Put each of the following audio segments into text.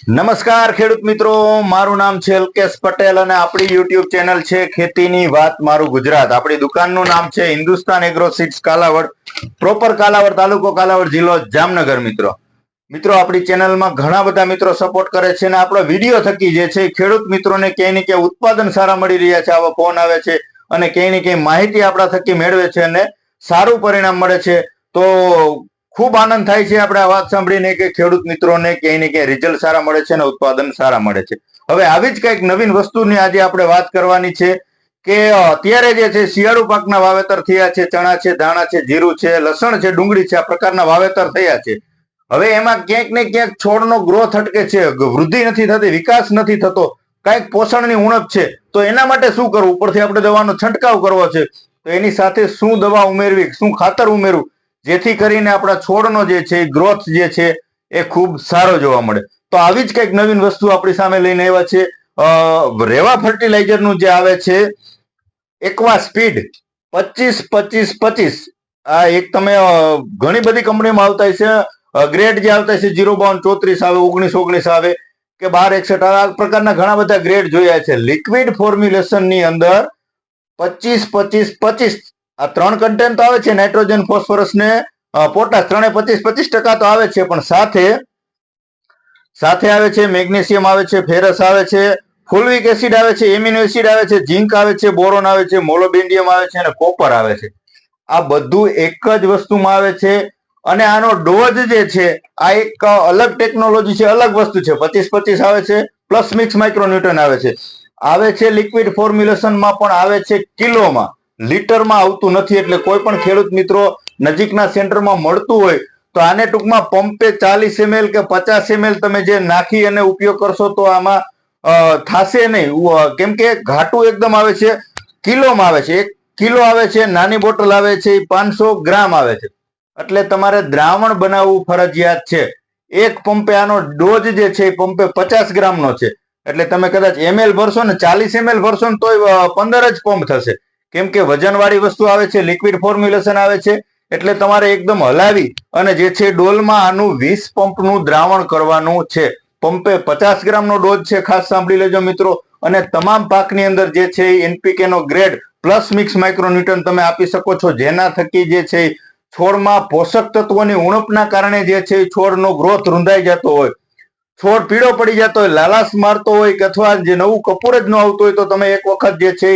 નમસ્કાર ખેડૂત મિત્રો, મારું નામ છે અલ્કેશ પટેલ અને આપણી યુટ્યુબ ચેનલ છે ખેતીની વાત મારું ગુજરાત. આપણી દુકાનનું નામ છે Hindustan agro seeds Kalavad, proper Kalavad તાલુકો કાલાવડ જિલ્લો જામનગર. મિત્રો આપણી ચેનલમાં ઘણા બધા મિત્રો સપોર્ટ કરે છે અને આપણો વિડીયો થકી જે છે ખેડૂત મિત્રોને ક્યાંય ને ક્યાંય ઉત્પાદન સારા મળી રહ્યા છે, આવા ફોન આવે છે અને ક્યાંય ને ક્યાંય માહિતી આપણા થકી મેળવે છે અને સારું પરિણામ મળે છે. તો ખૂબ આનંદ થાય છે આપણે આ વાત સાંભળીને કે ખેડૂત મિત્રોને ક્યાંય ને ક્યાંય રિઝલ્ટ સારા મળે છે અને ઉત્પાદન સારા મળે છે. હવે આવી જ કંઈક નવીન વસ્તુની આજે આપણે વાત કરવાની છે કે અત્યારે જે છે શિયાળુ પાકના વાવેતર થયા છે. ચણા છે, ધાણા છે, જીરું છે, લસણ છે, ડુંગળી છે, આ પ્રકારના વાવેતર થયા છે. હવે એમાં ક્યાંક ને ક્યાંક છોડનો ગ્રોથ અટકે છે, વૃદ્ધિ નથી થતી, વિકાસ નથી થતો, કંઈક પોષણની ઉણપ છે. તો એના માટે શું કરવું? ઉપરથી આપણે દવાનો છંટકાવ કરવો છે, તો એની સાથે શું દવા ઉમેરવી, શું ખાતર ઉમેરવું, જેથી કરીને આપણા છોડનો જે છે ગ્રોથ જે છે એ ખૂબ સારો જોવા મળે. તો આવી જ કંઈક નવીન વસ્તુ આપણી સામે લઈને આવ્યા છે. રેવા ફર્ટિલાઇઝરનું જે આવે છે એક્વા સ્પીડ 25-25-25, આ એક તમે ઘણી બધી કંપનીમાં આવતા છે, ગ્રેડ જે આવતા છે 052-34 આવે, 19-19 આવે કે 12-61, આ પ્રકારના ઘણા બધા ગ્રેડ જોયા છે. લિક્વિડ ફોર્મ્યુલેશનની અંદર 25-25-25 આ ત્રણ કન્ટેન્ટ તો આવે છે, નાઇટ્રોજન, ફોસ્ફરસ ને પોટાશ, ત્રણે 25-25% તો આવે છે, પણ સાથે આવે છે મેગ્નેશિયમ આવે છે, ફેરસ આવે છે, ફોલિક એસિડ આવે છે, એમિનો એસિડ આવે છે, ઝિંક આવે છે, બોરોન આવે છે, મોલોબેન્ડિયમ આવે છે અને કોપર આવે છે. આ બધું એક જ વસ્તુમાં આવે છે અને આનો ડોઝ જે છે આ એક અલગ ટેકનોલોજી છે, અલગ વસ્તુ છે. 25-25 આવે છે, પ્લસ મિક્સ માઇક્રોન્યુટન આવે છે લિક્વિડ ફોર્મ્યુલેશનમાં, પણ આવે છે કિલોમાં, લીટરમાં આવતું નથી. એટલે કોઈ પણ ખેડૂત મિત્રો નજીકના સેન્ટરમાં મળતું હોય તો આને ટૂંકમાં પંપે 40 ml કે 50 ml તમે જે નાખી અને ઉપયોગ કરશો તો આમાં થશે નહીં, કેમ કે ઘાટું એકદમ આવે છે. કિલોમાં આવે છે, 1 કિલો આવે છે, નાની બોટલ આવે છે, 500 ગ્રામ આવે છે. એટલે તમારે દ્રાવણ બનાવવું ફરજિયાત છે. એક પંપે આનો ડોઝ જે છે એ પંપે 50 ગ્રામનો છે. એટલે તમે કદાચ ml ભરશો ને, 40 ml ભરશો ને તોય 15 જ પંપ થશે, કેમ કે વજનવાળી વસ્તુ આવે છે, લિક્વિડ ફોર્મ્યુલેશન આવે છે. એટલે તમારે એકદમ હલાવી અને જે છે ડોલમાં આનું 20 પંપનું દ્રાવણ કરવાનું છે. પંપે 50 ગ્રામનો ડોઝ છે, ખાસ સાંભળી લેજો મિત્રો. અને તમામ પાકની અંદર જે છે એનપીકે નો ગ્રેડ પ્લસ મિક્સ માઇક્રોન્યુટન તમે આપી શકો છો, જેના થકી જે છે છોડમાં પોષક તત્વોની ઉણપના કારણે જે છે છોડનો ગ્રોથ રૂંધાઈ જતો હોય, છોડ પીળો પડી જતો હોય, લાલાશ મારતો હોય કે અથવા જે નવું કપૂર જ ન આવતું હોય, તો તમે એક વખત જે છે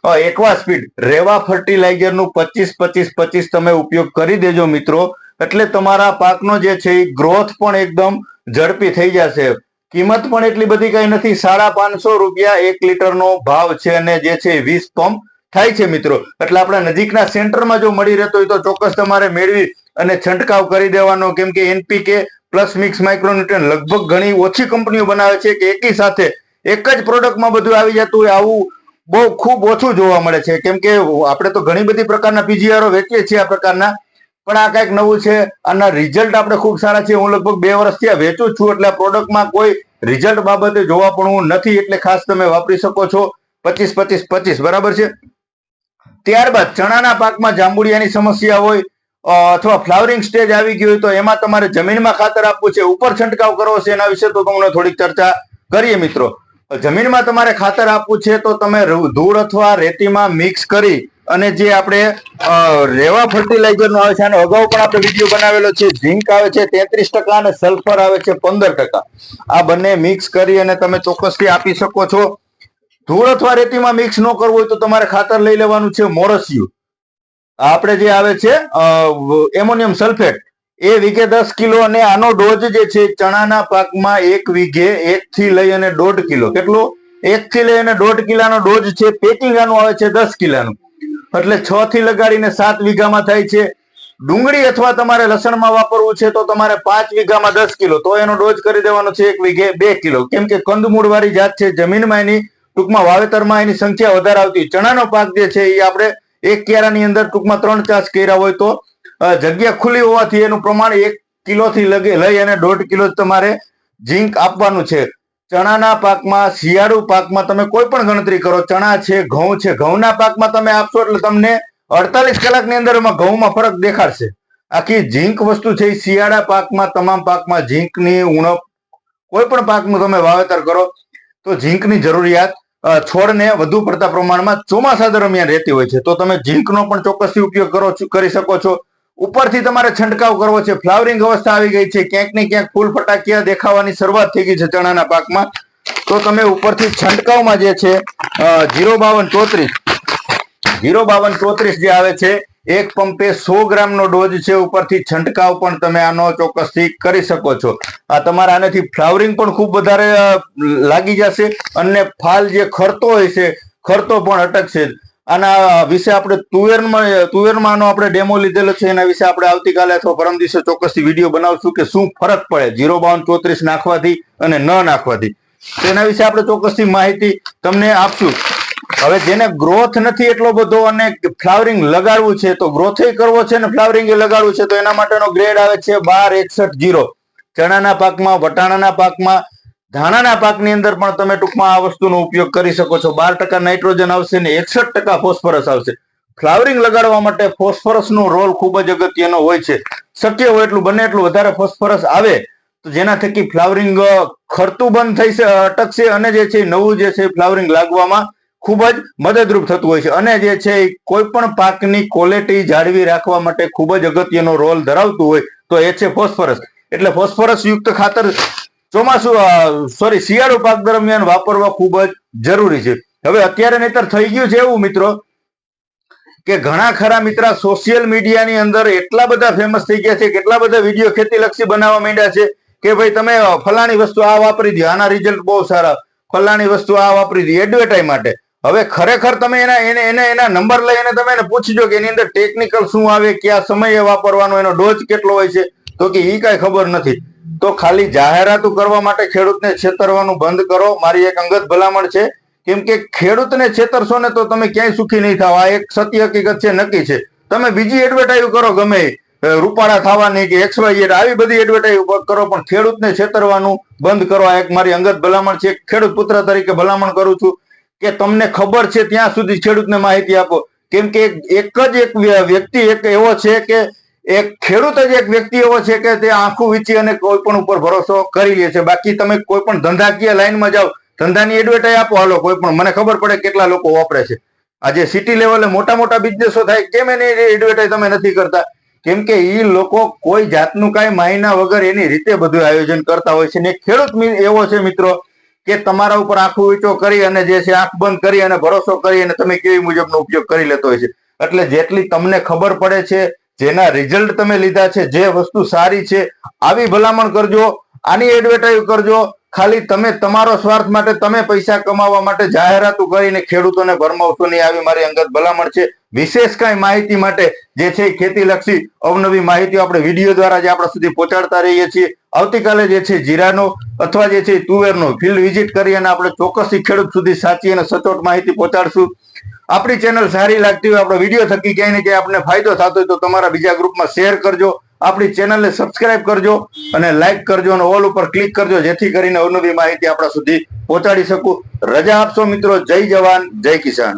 એક્વા સ્પીડ રેવા ફર્ટિલાઇઝરનું 25-25-25 તમે ઉપયોગ કરી દેજો મિત્રો. એટલે તમારા પાકનો જે છે એ ગ્રોથ પણ એકદમ ઝડપી થઈ જશે. કિંમત પણ એટલી બધી કઈ નથી, 550 રૂપિયા 1 લીટરનો ભાવ છે અને જે છે 20 પંપ થાય છે મિત્રો. એટલે આપણા નજીકના સેન્ટરમાં જો મળી રહેતો હોય તો ચોક્કસ તમારે મેળવી અને છંટકાવ કરી દેવાનો, કેમ કે એનપીકે પ્લસ મિક્સ માઇક્રોન્યુટ્રન લગભગ ઘણી ઓછી કંપનીઓ બનાવે છે કે એકી સાથે એક જ પ્રોડક્ટમાં બધું આવી જતું હોય. આવું બહુ ખૂબ ઓછું જોવા મળે છે, કેમ કે આપણે તો ઘણી બધી પ્રકારના પીજીઆરો વેચીએ છીએ આ પ્રકારના, પણ આ કંઈક નવું છે. આના રિઝલ્ટ આપણે ખૂબ સારા છે. હું લગભગ 2 વર્ષથી આ વેચું છું, એટલે આ પ્રોડક્ટમાં કોઈ રિઝલ્ટ બાબતે જોવા પણ નથી. એટલે ખાસ તમે વાપરી શકો છો 25-25-25, બરાબર છે. ત્યારબાદ ચણાના પાકમાં જાંબુડિયાની સમસ્યા હોય અથવા ફ્લાવરિંગ સ્ટેજ આવી ગઈ હોય તો એમાં તમારે જમીનમાં ખાતર આપવું છે, ઉપર છંટકાવ કરવો છે, એના વિશે તો તમને થોડીક ચર્ચા કરીએ મિત્રો. જમીનમાં તમારે ખાતર આપવું છે તો તમે ધૂળ અથવા રેતીમાં મિક્સ કરી અને જે આપણે રેવા ફર્ટિલાઇઝર નો આવે છે, આનો અગાઉ પણ આપણે વિડીયો બનાવેલો છે, ઝીંક આવે છે 33% અને સલ્ફર આવે છે 15%. આ બંને મિક્સ કરી અને તમે ચોક્કસથી આપી શકો છો. ધૂળ અથવા રેતીમાં મિક્સ ન કરવું હોય તો તમારે ખાતર લઈ લેવાનું છે મોરસિયું, આપણે જે આવે છે એમોનિયમ સલ્ફેટ, એ વીઘે 10 કિલો. અને આનો ડોઝ જે છે ચણાના પાકમાં 1 વીઘે 1 થી લઈ અને 1.5 કિલો, કેટલું 1 થી લઈ અને 1.5 કિલાનો ડોઝ છે. પેકિંગ આનું આવે છે 10 કિલાનું, એટલે 6 થી લગાડીને 7 વીઘામાં થાય છે. ડુંગળી અથવા તમારે લસણમાં વાપરવું છે તો તમારે 5 વીઘામાં 10 કિલો, તો એનો ડોઝ કરી દેવાનો છે 1 વીઘે 2 કિલો, કેમ કે કંદમૂળ વાળી જાત છે, જમીનમાં એની ટૂંકમાં વાવેતરમાં એની સંખ્યા વધારે આવતી. ચણાનો પાક જે છે એ આપણે એક ક્યારાની અંદર ટૂંકમાં 3 ચાસ કર્યા હોય તો જગ્યા ખુલ્લી હોવાથી એનું પ્રમાણ 1 કિલો થી લઈ અને 1.5 કિલો તમારે ઝીંક આપવાનું છે. ચણાના પાકમાં, શિયાળુ પાકમાં તમે કોઈ પણ ગણતરી કરો, ચણા છે, ઘઉં છે, ઘઉંના પાકમાં તમે આપશો એટલે તમને 48 કલાકની અંદર એમાં ઘઉંમાં ફરક દેખાડશે. આખી ઝીંક વસ્તુ છે એ શિયાળા પાકમાં, તમામ પાકમાં ઝીંકની ઉણપ કોઈ પણ પાકનું તમે વાવેતર કરો તો ઝીંકની જરૂરિયાત છોડને વધુ પડતા પ્રમાણમાં ચોમાસા દરમિયાન રહેતી હોય છે. તો તમે ઝીંકનો પણ ચોક્કસથી ઉપયોગ કરી શકો છો. ઉપરથી તમારે છંટકાવ કરવો છે. ફ્લાવરિંગ અવસ્થા આવી ગઈ છે, ક્યાંક ને ક્યાંક ફૂલ ફટાકિયા દેખાવાની શરૂઆત થઈ ગઈ છે ચણાના પાકમાં, તો તમે ઉપરથી છંટકાવમાં જે છે 05234 જે આવે છે, એક પંપે 100 ગ્રામનો ડોઝ છે, ઉપરથી છંટકાવ પણ તમે આનો ચોક્કસથી કરી શકો છો. આ તમારે આનાથી ફ્લાવરિંગ પણ ખૂબ વધારે લાગી જશે અને ફાલ જે ખરતો હોય છે, ખરતો પણ અટકશે. આના વિશે આપણે તુવેરમાં આનો આપણે ડેમો લીધેલો છે, એના વિશે આપણે આવતીકાલે અથવા પરમ દિવસે ચોક્કસથી વિડીયો બનાવશું કે શું ફરક પડે 05234 નાખવાથી અને ન નાખવાથી. તો એના વિશે આપણે ચોક્કસથી માહિતી તમને આપશું. હવે જેને ગ્રોથ નથી એટલો બધો અને ફ્લાવરિંગ લગાડવું છે, તો ગ્રોથ કરવો છે ને ફ્લાવરિંગ લગાડવું છે, તો એના માટેનો ગ્રેડ આવે છે 1261-0. ચણાના પાકમાં, વટાણાના પાકમાં, ધાણાના પાકની અંદર પણ તમે ટૂંકમાં આ વસ્તુનો ઉપયોગ કરી શકો છો. 12% નાઇટ્રોજન આવશે ને 61% ફોસ્ફરસ આવશે. ફ્લાવરિંગ લગાડવા માટે ફોસ્ફરસનો રોલ ખૂબ જ અગત્યનો હોય છે. શક્ય હોય એટલું બને એટલું વધારે ફોસ્ફરસ આવે તો જેના થકી ફ્લાવરિંગ ખરતું બંધ થઈ અટકશે અને જે છે નવું જે છે ફ્લાવરિંગ લાગવામાં ખૂબ જ મદદરૂપ થતું હોય છે. અને જે છે કોઈ પણ પાકની ક્વોલિટી જાળવી રાખવા માટે ખૂબ જ અગત્યનો રોલ ધરાવતું હોય તો એ છે ફોસ્ફરસ. એટલે ફોસ્ફરસ યુક્ત ખાતર શિયાળુ પાક દરમિયાન વાપરવા ખૂબ જ જરૂરી છે. હવે અત્યારે નહીતર થઈ ગયું છે એવું મિત્રો કે ઘણા ખરા મિત્ર સોશિયલ મીડિયાની અંદર એટલા બધા ફેમસ થઈ ગયા છે, કેટલા બધા વિડીયો ખેતીલક્ષી બનાવવા માંડ્યા છે કે ભાઈ તમે ફલાણી વસ્તુ આ વાપરી દો, આના રિઝલ્ટ બહુ સારા, ફલાણી વસ્તુ આ વાપરી દો એડવર્ટાઈઝ માટે. હવે ખરેખર તમે એના નંબર લઈ અને તમે એને પૂછજો કે એની અંદર ટેકનિકલ શું આવે, કયા સમયે વાપરવાનો, એનો ડોઝ કેટલો હોય છે, તો કે એ કઈ ખબર નથી. તો ખાલી જાહેરાતો કરવા માટે ખેડૂતને છેતરવાનું બંધ કરો. મારી એક અંગત ભલામણ છે. કેમ કે ખેડૂતને છેતરશો ને તો તમે ક્યાંય સુખી નહીં થાવ. આ એક સત્ય હકીકત છે, નક્કી છે. તમે બીજી એડવર્ટાઈઝ કરો ગમે રૂપાળા થવાની કે XYZ આવી બધી એડવર્ટાઈઝ કરો, પણ ખેડૂતને છેતરવાનું બંધ કરો. આ એક મારી અંગત ભલામણ છે. ખેડૂત પુત્ર તરીકે ભલામણ કરું છું કે તમને ખબર છે ત્યાં સુધી ખેડૂતને માહિતી આપો. કેમ કે એક વ્યક્તિ એક એવો છે કે એક ખેડૂત જ એક વ્યક્તિ એવો છે કે તે આંખું વીંચી અને કોઈ પણ ઉપર ભરોસો કરી લે છે. બાકી તમે કોઈ પણ ધંધાકીય લાઈનમાં જાઓ, ધંધાની એડવર્ટાઈઝ આપો, હાલો કોઈ પણ, મને ખબર પડે કેટલા લોકો વાપરે છે. આજે સિટી લેવલે મોટા મોટા બિઝનેસો થાય, કેમ એની એડવર્ટાઈઝ તમે નથી કરતા? કેમ કે એ લોકો કોઈ જાતનું કાંઈ માહિના વગર એની રીતે બધું આયોજન કરતા હોય છે. ને ખેડૂત એવો છે મિત્રો કે તમારા ઉપર આંખું વીંચો કરી અને જે છે આંખ બંધ કરી અને ભરોસો કરી અને તમે કેવી મુજબનો ઉપયોગ કરી લેતો હોય છે. એટલે જેટલી તમને ખબર પડે છે, જેના રિઝલ્ટ તમે લીધા છે, જે વસ્તુ સારી છે, આવી ભલામણ કરજો, આની એડવર્ટાઈઝ કરજો. ખાલી તમે તમારો સ્વાર્થ માટે, તમે પૈસા કમાવા માટે જાહેરાતો કરીને ખેડૂતોને ભરમાવશો નહીં, આવી મારી અંગત ભલામણ છે. વિશેષ કઈ માહિતી માટે જે છે ખેતી લક્ષી અવનવી માહિતીઓ આપણે વિડીયો દ્વારા જે આપણા સુધી પહોંચાડતા રહીએ છીએ. આવતીકાલે જે છે જીરાનો અથવા જે છે તુવેરનો ફિલ્ડ વિઝિટ કરી અને આપણે ચોક્કસથી ખેડૂત સુધી સાચી અને સચોટ માહિતી પહોંચાડશું. આપણી ચેનલ સારી લાગતી હોય, આપણો વિડીયો થકી ક્યાંય ને ક્યાંય આપણે ફાયદો થતો હોય તો તમારા બીજા ગ્રુપમાં શેર કરજો. આપણી ચેનલને સબસ્ક્રાઇબ કરજો અને લાઈક કરજો અને ઓલ ઉપર ક્લિક કરજો, જેથી કરીને અવનવી માહિતી આપણા સુધી પહોંચાડી શકું. રજા આપશો મિત્રો. જય જવાન, જય કિસાન.